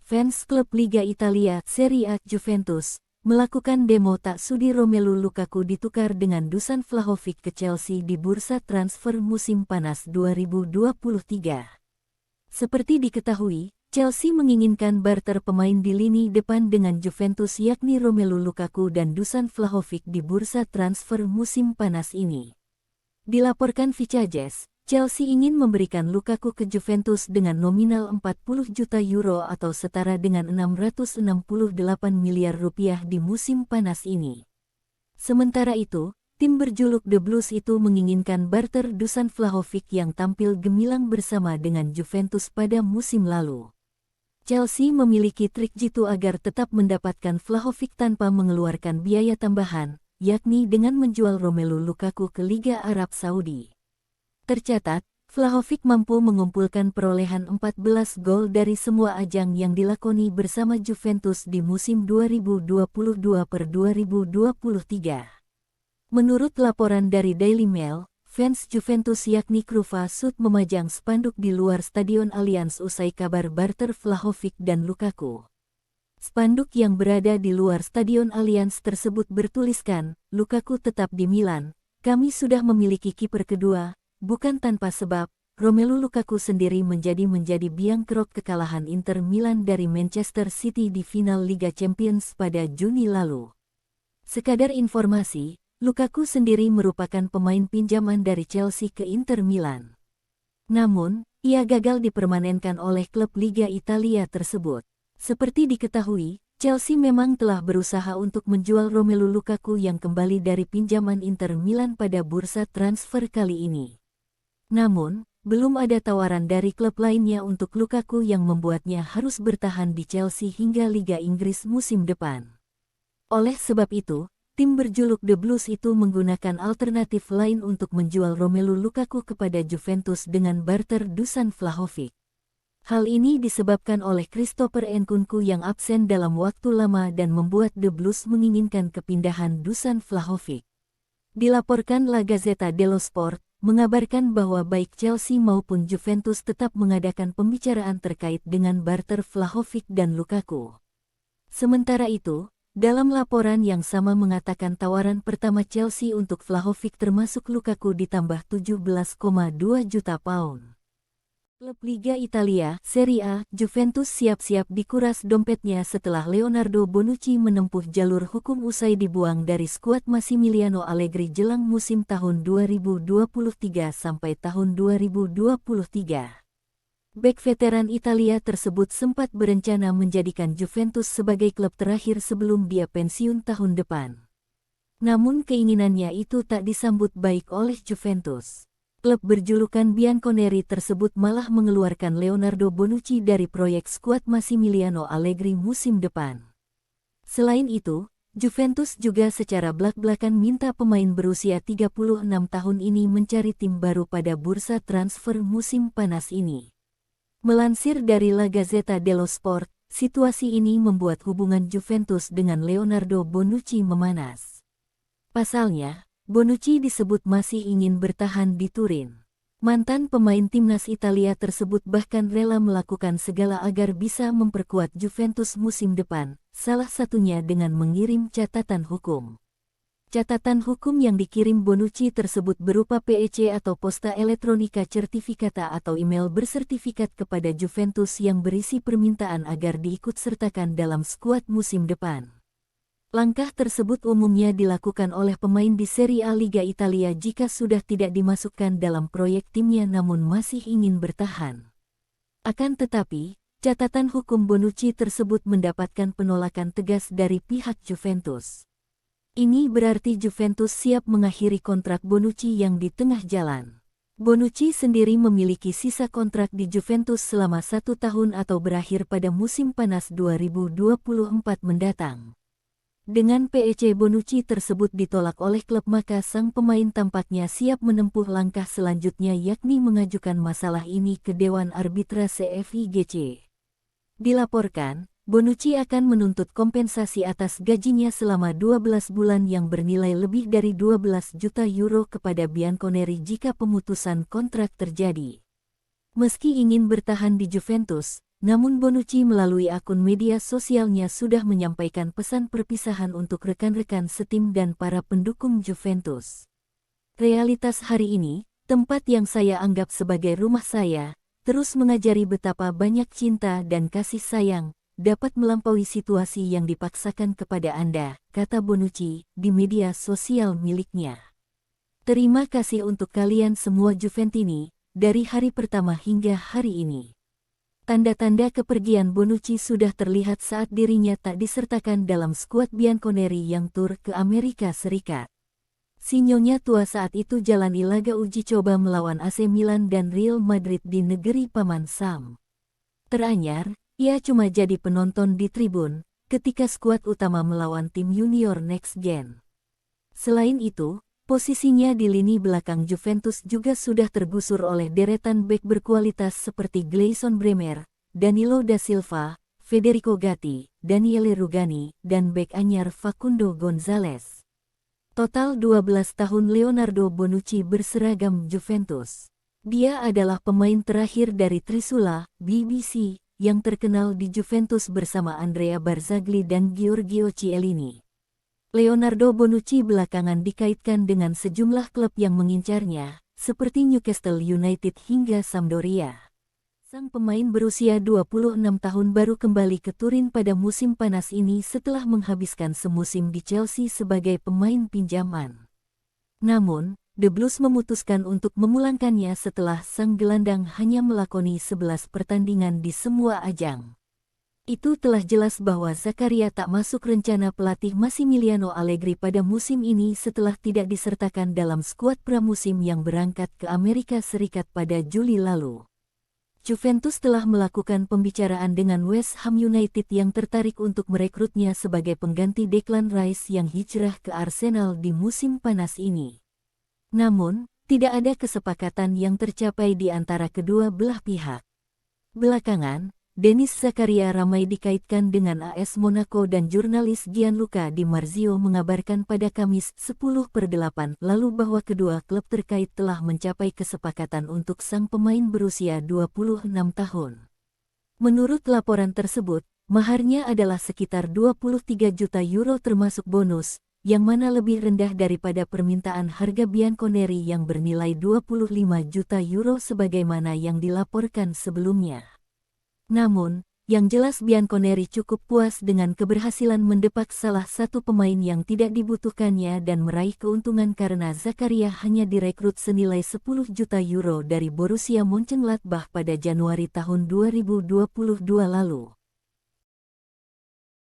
fans klub Liga Italia Serie A Juventus melakukan demo tak sudi Romelu Lukaku ditukar dengan Dusan Vlahovic ke Chelsea di bursa transfer musim panas 2023. Seperti diketahui, Chelsea menginginkan barter pemain di lini depan dengan Juventus yakni Romelu Lukaku dan Dusan Vlahovic di bursa transfer musim panas ini. Dilaporkan Vicajes, Chelsea ingin memberikan Lukaku ke Juventus dengan nominal 40 juta euro atau setara dengan 668 miliar rupiah di musim panas ini. Sementara itu, tim berjuluk The Blues itu menginginkan barter Dusan Vlahovic yang tampil gemilang bersama dengan Juventus pada musim lalu. Chelsea memiliki trik jitu agar tetap mendapatkan Vlahovic tanpa mengeluarkan biaya tambahan, yakni dengan menjual Romelu Lukaku ke Liga Arab Saudi. Tercatat, Vlahovic mampu mengumpulkan perolehan 14 gol dari semua ajang yang dilakoni bersama Juventus di musim 2022-2023. Menurut laporan dari Daily Mail, fans Juventus yakni Kruva Sud memajang spanduk di luar Stadion Allianz usai kabar barter Vlahovic dan Lukaku. Spanduk yang berada di luar Stadion Allianz tersebut bertuliskan, "Lukaku tetap di Milan, kami sudah memiliki kiper kedua. Bukan tanpa sebab, Romelu Lukaku sendiri menjadi biang kerok kekalahan Inter Milan dari Manchester City di final Liga Champions pada Juni lalu." Sekadar informasi, Lukaku sendiri merupakan pemain pinjaman dari Chelsea ke Inter Milan. Namun, ia gagal dipermanenkan oleh klub Liga Italia tersebut. Seperti diketahui, Chelsea memang telah berusaha untuk menjual Romelu Lukaku yang kembali dari pinjaman Inter Milan pada bursa transfer kali ini. Namun, belum ada tawaran dari klub lainnya untuk Lukaku yang membuatnya harus bertahan di Chelsea hingga Liga Inggris musim depan. Oleh sebab itu, tim berjuluk The Blues itu menggunakan alternatif lain untuk menjual Romelu Lukaku kepada Juventus dengan barter Dusan Vlahovic. Hal ini disebabkan oleh Christopher Nkunku yang absen dalam waktu lama dan membuat The Blues menginginkan kepindahan Dusan Vlahovic. Dilaporkan La Gazzetta dello Sport, mengabarkan bahwa baik Chelsea maupun Juventus tetap mengadakan pembicaraan terkait dengan barter Vlahovic dan Lukaku. Sementara itu, dalam laporan yang sama mengatakan tawaran pertama Chelsea untuk Vlahovic termasuk Lukaku ditambah 17,2 juta pound. Klub Liga Italia Serie A Juventus siap-siap dikuras dompetnya setelah Leonardo Bonucci menempuh jalur hukum usai dibuang dari skuad Massimiliano Allegri jelang musim tahun 2023 sampai tahun 2023. Bek veteran Italia tersebut sempat berencana menjadikan Juventus sebagai klub terakhir sebelum dia pensiun tahun depan. Namun keinginannya itu tak disambut baik oleh Juventus. Klub berjulukan Bianconeri tersebut malah mengeluarkan Leonardo Bonucci dari proyek skuad Massimiliano Allegri musim depan. Selain itu, Juventus juga secara blak-blakan minta pemain berusia 36 tahun ini mencari tim baru pada bursa transfer musim panas ini. Melansir dari La Gazzetta dello Sport, situasi ini membuat hubungan Juventus dengan Leonardo Bonucci memanas. Pasalnya, Bonucci disebut masih ingin bertahan di Turin. Mantan pemain timnas Italia tersebut bahkan rela melakukan segala agar bisa memperkuat Juventus musim depan, salah satunya dengan mengirim catatan hukum. Catatan hukum yang dikirim Bonucci tersebut berupa PEC atau Posta Elettronica Certificata atau email bersertifikat kepada Juventus yang berisi permintaan agar diikutsertakan dalam skuad musim depan. Langkah tersebut umumnya dilakukan oleh pemain di Serie A Liga Italia jika sudah tidak dimasukkan dalam proyek timnya namun masih ingin bertahan. Akan tetapi, catatan hukum Bonucci tersebut mendapatkan penolakan tegas dari pihak Juventus. Ini berarti Juventus siap mengakhiri kontrak Bonucci yang di tengah jalan. Bonucci sendiri memiliki sisa kontrak di Juventus selama 1 tahun atau berakhir pada musim panas 2024 mendatang. Dengan PEC Bonucci tersebut ditolak oleh klub maka sang pemain tampaknya siap menempuh langkah selanjutnya yakni mengajukan masalah ini ke Dewan Arbitrase FIGC. Dilaporkan, Bonucci akan menuntut kompensasi atas gajinya selama 12 bulan yang bernilai lebih dari 12 juta euro kepada Bianconeri jika pemutusan kontrak terjadi. Meski ingin bertahan di Juventus, namun Bonucci melalui akun media sosialnya sudah menyampaikan pesan perpisahan untuk rekan-rekan setim dan para pendukung Juventus. Realitas hari ini, tempat yang saya anggap sebagai rumah saya, terus mengajari betapa banyak cinta dan kasih sayang dapat melampaui situasi yang dipaksakan kepada Anda, kata Bonucci di media sosial miliknya. Terima kasih untuk kalian semua Juventini, dari hari pertama hingga hari ini. Tanda-tanda kepergian Bonucci sudah terlihat saat dirinya tak disertakan dalam skuad Bianconeri yang tur ke Amerika Serikat. Sinyonya tua saat itu jalani laga uji coba melawan AC Milan dan Real Madrid di negeri Paman Sam. Teranyar, ia cuma jadi penonton di tribun ketika skuad utama melawan tim junior Next Gen. Selain itu, posisinya di lini belakang Juventus juga sudah tergusur oleh deretan bek berkualitas seperti Gleison Bremer, Danilo da Silva, Federico Gatti, Daniele Rugani, dan bek anyar Facundo Gonzalez. Total 12 tahun Leonardo Bonucci berseragam Juventus. Dia adalah pemain terakhir dari Trisula, BBC, yang terkenal di Juventus bersama Andrea Barzagli dan Giorgio Chiellini. Leonardo Bonucci belakangan dikaitkan dengan sejumlah klub yang mengincarnya, seperti Newcastle United hingga Sampdoria. Sang pemain berusia 26 tahun baru kembali ke Turin pada musim panas ini setelah menghabiskan semusim di Chelsea sebagai pemain pinjaman. Namun, The Blues memutuskan untuk memulangkannya setelah sang gelandang hanya melakoni 11 pertandingan di semua ajang. Itu telah jelas bahwa Zakaria tak masuk rencana pelatih Massimiliano Allegri pada musim ini setelah tidak disertakan dalam skuad pramusim yang berangkat ke Amerika Serikat pada Juli lalu. Juventus telah melakukan pembicaraan dengan West Ham United yang tertarik untuk merekrutnya sebagai pengganti Declan Rice yang hijrah ke Arsenal di musim panas ini. Namun, tidak ada kesepakatan yang tercapai di antara kedua belah pihak. Belakangan, Denis Zakaria ramai dikaitkan dengan AS Monaco dan jurnalis Gianluca Di Marzio mengabarkan pada Kamis 10/8 lalu bahwa kedua klub terkait telah mencapai kesepakatan untuk sang pemain berusia 26 tahun. Menurut laporan tersebut, maharnya adalah sekitar 23 juta euro termasuk bonus, yang mana lebih rendah daripada permintaan harga Bianconeri yang bernilai 25 juta euro sebagaimana yang dilaporkan sebelumnya. Namun, yang jelas Bianconeri cukup puas dengan keberhasilan mendepak salah satu pemain yang tidak dibutuhkannya dan meraih keuntungan karena Zakaria hanya direkrut senilai 10 juta euro dari Borussia Mönchengladbach pada Januari tahun 2022 lalu.